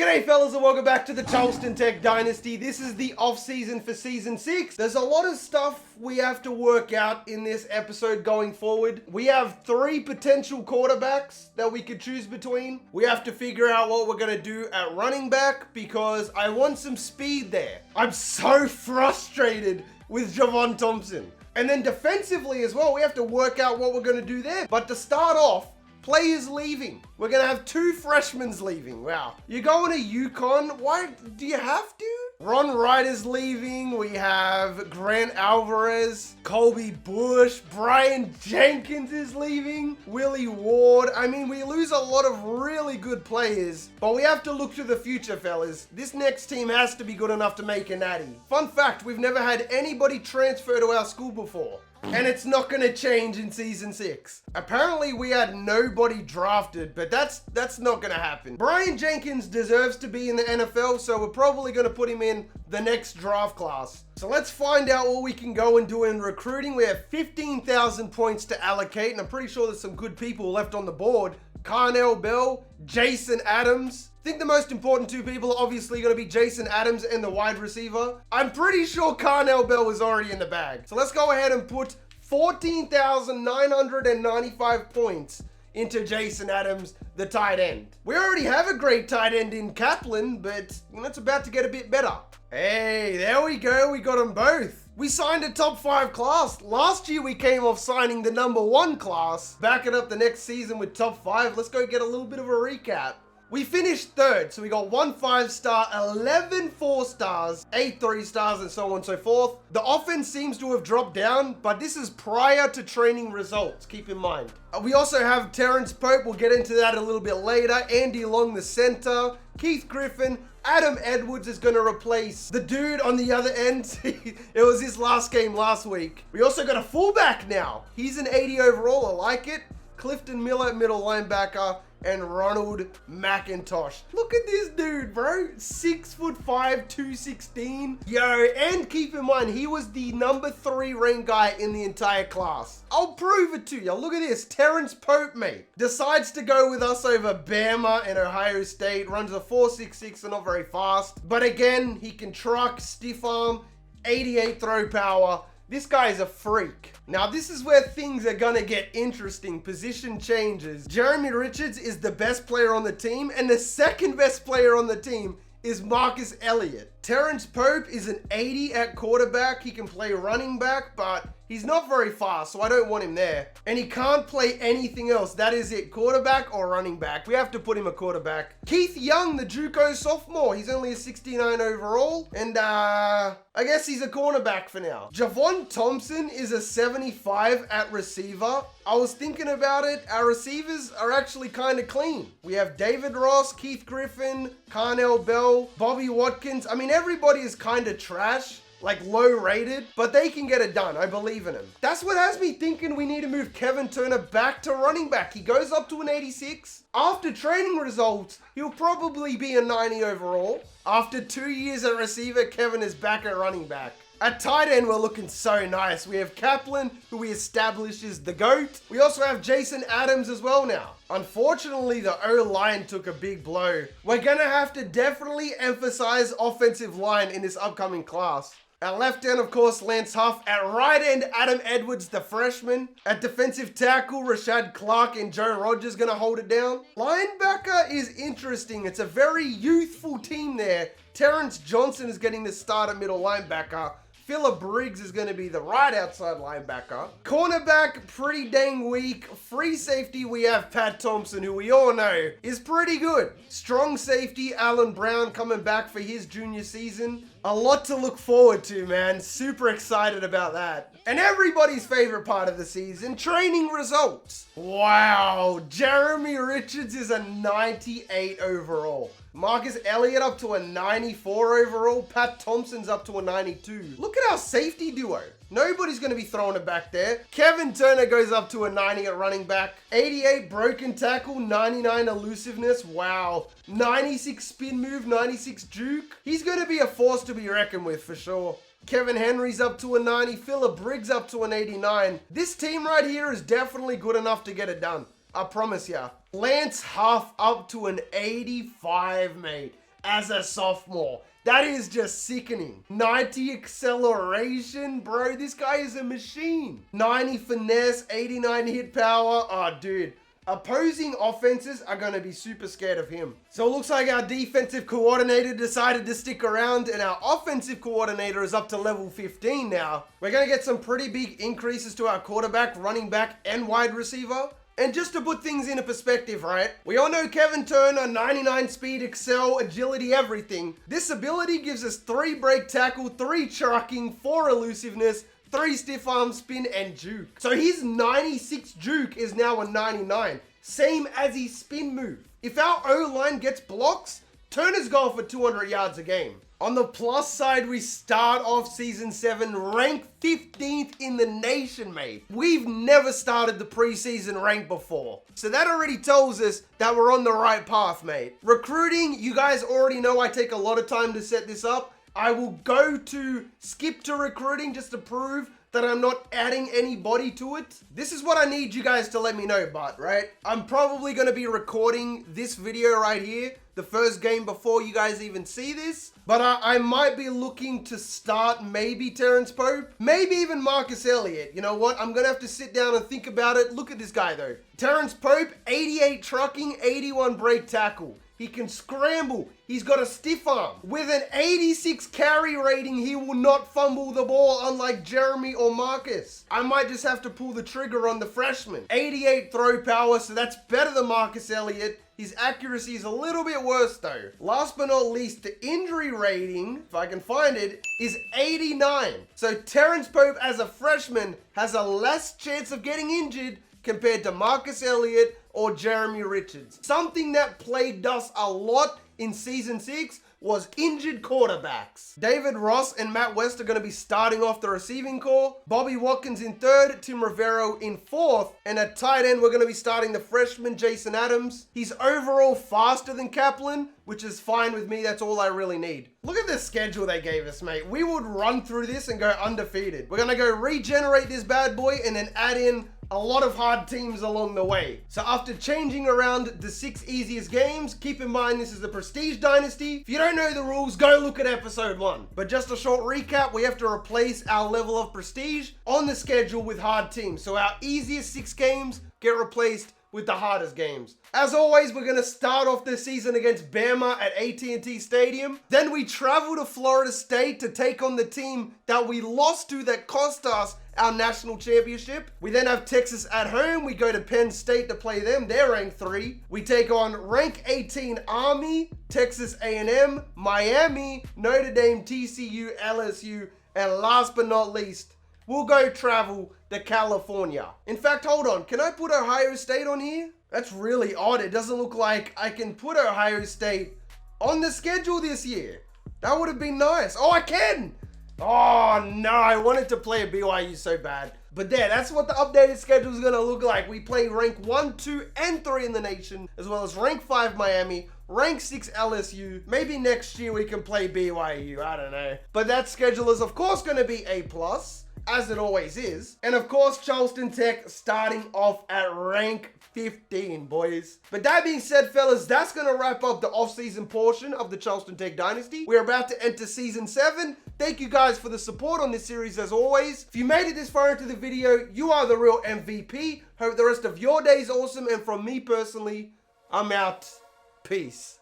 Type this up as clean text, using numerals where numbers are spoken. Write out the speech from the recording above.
G'day fellas and welcome back to the Charleston Tech Dynasty. This is the off season for season 6. There's a lot of stuff we have to work out in this episode going forward. We have 3 potential quarterbacks that we could choose between. We have to figure out what we're going to do at running back because I want some speed there. I'm so frustrated with Javon Thompson. And then defensively as well, we have to work out what we're going to do there. But to start off, players leaving. We're going to have 2 freshmen leaving. Wow. You're going to UConn? Why do you have to? Ron Wright is leaving. We have Grant Alvarez, Colby Bush, Brian Jenkins is leaving, Willie Ward. I mean, we lose a lot of really good players, but we have to look to the future, fellas. This next team has to be good enough to make a natty. Fun fact, we've never had anybody transfer to our school before. And it's not going to change in season 6. Apparently we had nobody drafted, but that's not going to happen. Brian Jenkins deserves to be in the NFL, so we're probably going to put him in the next draft class. So let's find out what we can go and do in recruiting. We have 15,000 points to allocate, and I'm pretty sure there's some good people left on the board. Carnell Bell, Jason Adams. I think the most important 2 people are obviously going to be Jason Adams and the wide receiver. I'm pretty sure Carnell Bell is already in the bag. So let's go ahead and put 14,995 points into Jason Adams, the tight end. We already have a great tight end in Kaplan, but it's about to get a bit better. Hey, there we go. We got them both. We signed a top 5 class. Last year we came off signing the number 1 class. Back it up the next season with top 5. Let's go get a little bit of a recap. We finished 3rd, so we got 1 5-star, 11 4-stars, 8 3-stars, and so on and so forth. The offense seems to have dropped down, but this is prior to training results, keep in mind. We also have Terrence Pope, we'll get into that a little bit later. Andy Long, the center. Keith Griffin. Adam Edwards is going to replace the dude on the other end. It was his last game last week. We also got a fullback now. He's an 80 overall, I like it. Clifton Miller, middle linebacker, and Ronald McIntosh. Look at this dude, bro. 6'5", 216. Yo, and keep in mind, he was the number 3 ranked guy in the entire class. I'll prove it to you. Look at this. Terrence Pope, mate. Decides to go with us over Bama and Ohio State. Runs a 4.66, so not very fast. But again, he can truck, stiff arm, 88 throw power. This guy is a freak. Now, this is where things are gonna get interesting. Position changes. Jeremy Richards is the best player on the team, and the second best player on the team is Marcus Elliott. Terrence Pope is an 80 at quarterback. He can play running back, but he's not very fast, so I don't want him there. And he can't play anything else. That is it, quarterback or running back. We have to put him a quarterback. Keith Young, the JUCO sophomore. He's only a 69 overall, and I guess he's a cornerback for now. Javon Thompson is a 75 at receiver. I was thinking about it. Our receivers are actually kind of clean. We have David Ross, Keith Griffin, Carnell Bell, Bobby Watkins. I mean, everybody is kind of trash, like low rated, but they can get it done. I believe in him. That's what has me thinking we need to move Kevin Turner back to running back. He goes up to an 86. After training results, he'll probably be a 90 overall. After 2 years at receiver, Kevin is back at running back. At tight end, we're looking so nice. We have Kaplan, who we established is the GOAT. We also have Jason Adams as well now. Unfortunately, the O-line took a big blow. We're gonna have to definitely emphasize offensive line in this upcoming class. At left end, of course, Lance Huff. At right end, Adam Edwards, the freshman. At defensive tackle, Rashad Clark and Joe Rogers gonna hold it down. Linebacker is interesting. It's a very youthful team there. Terrence Johnson is getting the start at middle linebacker. Phillip Briggs is going to be the right outside linebacker. Cornerback, pretty dang weak. Free safety, we have Pat Thompson, who we all know is pretty good. Strong safety, Alan Brown coming back for his junior season. A lot to look forward to, man. Super excited about that. And everybody's favorite part of the season, training results. Wow, Jeremy Richards is a 98 overall. Marcus Elliott up to a 94 overall. Pat Thompson's up to a 92. Look at our safety duo. Nobody's going to be throwing it back there. Kevin Turner goes up to a 90 at running back. 88 broken tackle, 99 elusiveness. Wow. 96 spin move, 96 juke. He's going to be a force to be reckoned with for sure. Kevin Henry's up to a 90. Phillip Briggs up to an 89. This team right here is definitely good enough to get it done. I promise ya. Lance Huff up to an 85, mate. as a sophomore. That is just sickening. 90 acceleration, bro. This guy is a machine. 90 finesse, 89 hit power. Oh, dude. Opposing offenses are going to be super scared of him. So it looks like our defensive coordinator decided to stick around and our offensive coordinator is up to level 15 now. We're going to get some pretty big increases to our quarterback, running back, and wide receiver. And just to put things into perspective, right? We all know Kevin Turner, 99 speed, excel, agility, everything. This ability gives us 3 break tackle, 3 trucking, 4 elusiveness, 3 stiff arm spin, and juke. So his 96 juke is now a 99. Same as his spin move. If our O-line gets blocks, Turner's going for 200 yards a game. On the plus side, we start off Season 7 ranked 15th in the nation, mate. We've never started the preseason rank before. So that already tells us that we're on the right path, mate. Recruiting, you guys already know I take a lot of time to set this up. I will go to skip to recruiting just to prove that I'm not adding anybody to it. This is what I need you guys to let me know about, right? I'm probably going to be recording this video right here, the first game before you guys even see this. But I might be looking to start maybe Terrence Pope, maybe even Marcus Elliott. You know what? I'm going to have to sit down and think about it. Look at this guy though. Terrence Pope, 88 trucking, 81 break tackle. He can scramble. He's got a stiff arm. With an 86 carry rating, he will not fumble the ball, unlike Jeremy or Marcus. I might just have to pull the trigger on the freshman. 88 throw power, so that's better than Marcus Elliott. His accuracy is a little bit worse though. Last but not least, the injury rating, if I can find it, is 89. So Terrence Pope as a freshman has a less chance of getting injured compared to Marcus Elliott or Jeremy Richards. Something that plagued us a lot in Season 6 was injured quarterbacks. David Ross and Matt West are going to be starting off the receiving core. Bobby Watkins in 3rd, Tim Rivero in 4th, and at tight end we're going to be starting the freshman Jason Adams. He's overall faster than Kaplan, which is fine with me. That's all I really need. Look at the schedule they gave us, mate. We would run through this and go undefeated. We're going to go regenerate this bad boy and then add in a lot of hard teams along the way. So after changing around the 6 easiest games, keep in mind this is the Prestige Dynasty. If you don't know the rules, go look at episode 1. But just a short recap, we have to replace our level of prestige on the schedule with hard teams. So our easiest 6 games get replaced with the hardest games. As always, we're going to start off this season against Bama at AT&T Stadium. Then we travel to Florida State to take on the team that we lost to that cost us our national championship. We then have Texas at home. We go to Penn State to play them. They're ranked 3. We take on rank 18 Army, Texas A&M, Miami, Notre Dame, TCU, LSU, and last but not least, we'll go travel to California. In fact, hold on. Can I put Ohio State on here? That's really odd. It doesn't look like I can put Ohio State on the schedule this year. That would have been nice. Oh, I can. Oh, no. I wanted to play a BYU so bad. But there, that's what the updated schedule is going to look like. We play rank 1, 2, and 3 in the nation, as well as rank 5 Miami, rank 6 LSU. Maybe next year we can play BYU. I don't know. But that schedule is, of course, going to be A+, as it always is. And, of course, Charleston Tech starting off at rank 15, boys. But that being said, fellas, that's going to wrap up the off-season portion of the Charleston Tech Dynasty. We're about to enter Season 7. Thank you guys for the support on this series as always. If you made it this far into the video, you are the real MVP. Hope the rest of your day is awesome. And from me personally, I'm out. Peace.